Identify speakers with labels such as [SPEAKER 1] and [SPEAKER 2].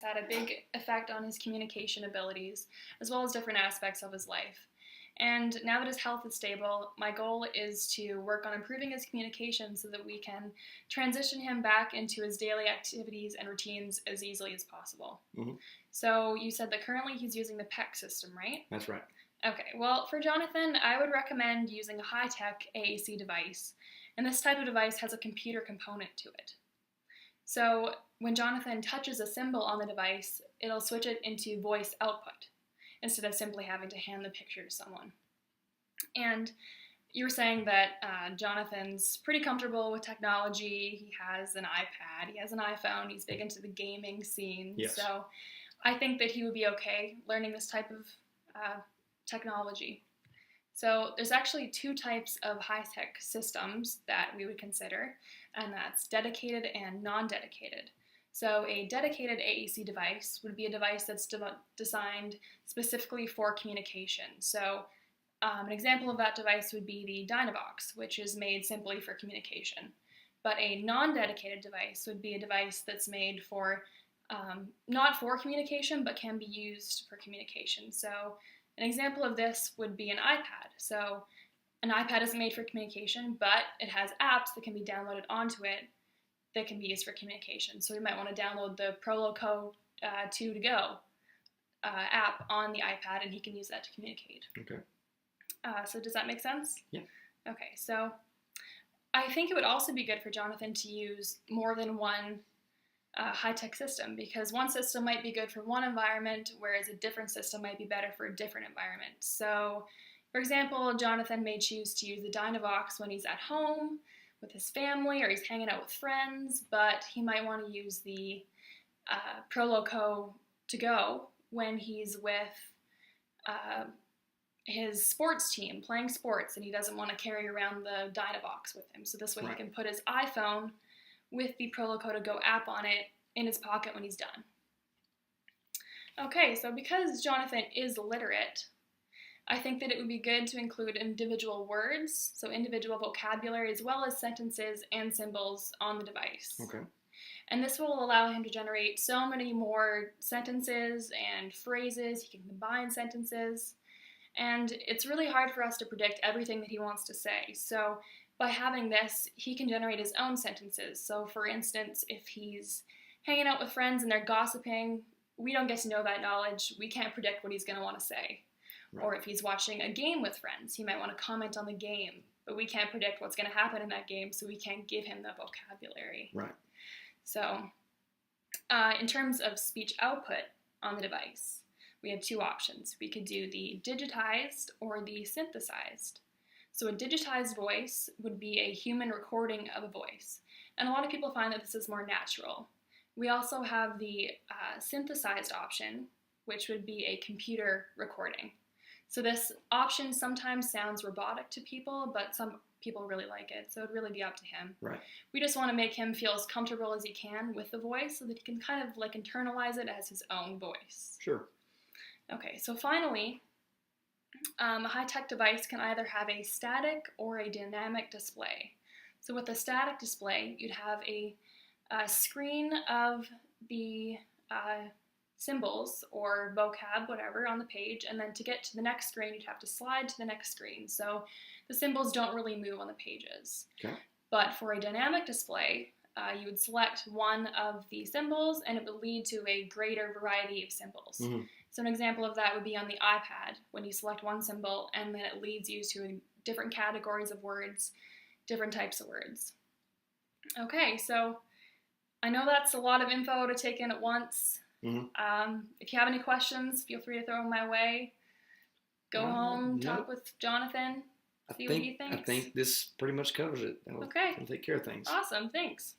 [SPEAKER 1] had a big effect on his communication abilities, as well as different aspects of his life. And now that his health is stable, my goal is to work on improving his communication so that we can transition him back into his daily activities and routines as easily as possible.
[SPEAKER 2] Mm-hmm.
[SPEAKER 1] So you said that currently he's using the PEC system, right?
[SPEAKER 2] That's right.
[SPEAKER 1] Okay, well, for Jonathan, I would recommend using a high-tech AAC device, and this type of device has a computer component to it. So when Jonathan touches a symbol on the device, it'll switch it into voice output, instead of simply having to hand the picture to someone. And you were saying that Jonathan's pretty comfortable with technology. He has an iPad, he has an iPhone, he's big into the gaming scene.
[SPEAKER 2] Yes.
[SPEAKER 1] So I think that he would be okay learning this type of technology. So there's actually two types of high-tech systems that we would consider, and that's dedicated and non-dedicated. So a dedicated AAC device would be a device that's designed specifically for communication. So an example of that device would be the Dynavox, which is made simply for communication. But a non-dedicated device would be a device that's made for not for communication, but can be used for communication. So an example of this would be an iPad. So an iPad isn't made for communication, but it has apps that can be downloaded onto it that can be used for communication. So we might want to download the Proloco 2 to Go app on the iPad, and he can use that to communicate.
[SPEAKER 2] Okay.
[SPEAKER 1] So does that make sense?
[SPEAKER 2] Yeah.
[SPEAKER 1] Okay, so I think it would also be good for Jonathan to use more than one high-tech system, because one system might be good for one environment, whereas a different system might be better for a different environment. So, for example, Jonathan may choose to use the Dynavox when he's at home with his family or he's hanging out with friends, but he might want to use the Proloco to Go when he's with his sports team playing sports and he doesn't want to carry around the Dynavox with him. So this way
[SPEAKER 2] Right.
[SPEAKER 1] he can put his iPhone with the Proloco to Go app on it in his pocket when he's done. Okay, so because Jonathan is literate, I think that it would be good to include individual words, so individual vocabulary, as well as sentences and symbols on the device.
[SPEAKER 2] Okay.
[SPEAKER 1] And this will allow him to generate so many more sentences and phrases. He can combine sentences. And it's really hard for us to predict everything that he wants to say. So by having this, he can generate his own sentences. So for instance, if he's hanging out with friends and they're gossiping, we don't get to know that knowledge. We can't predict what he's going to want to say.
[SPEAKER 2] Right.
[SPEAKER 1] Or if he's watching a game with friends, he might want to comment on the game, but we can't predict what's going to happen in that game, so we can't give him the vocabulary.
[SPEAKER 2] Right.
[SPEAKER 1] So in terms of speech output on the device, we have two options. We could do the digitized or the synthesized. So a digitized voice would be a human recording of a voice, and a lot of people find that this is more natural. We also have the synthesized option, which would be a computer recording. So this option sometimes sounds robotic to people, but some people really like it, so it'd really be up to him.
[SPEAKER 2] Right.
[SPEAKER 1] We just want to make him feel as comfortable as he can with the voice so that he can kind of like internalize it as his own voice.
[SPEAKER 2] Sure.
[SPEAKER 1] Okay, so finally, a high-tech device can either have a static or a dynamic display. So with a static display, you'd have a screen of the symbols or vocab, whatever, on the page, and then to get to the next screen, you'd have to slide to the next screen. So the symbols don't really move on the pages.
[SPEAKER 2] Okay.
[SPEAKER 1] But for a dynamic display, you would select one of the symbols, and it would lead to a greater variety of symbols.
[SPEAKER 2] Mm-hmm.
[SPEAKER 1] So an example of that would be on the iPad, when you select one symbol, and then it leads you to different categories of words, different types of words. Okay, so I know that's a lot of info to take in at once.
[SPEAKER 2] Mm-hmm.
[SPEAKER 1] If you have any questions, feel free to throw them my way. Go home, talk with Jonathan, see what he thinks.
[SPEAKER 2] I think this pretty much covers it. That'll take care of things.
[SPEAKER 1] Awesome, thanks.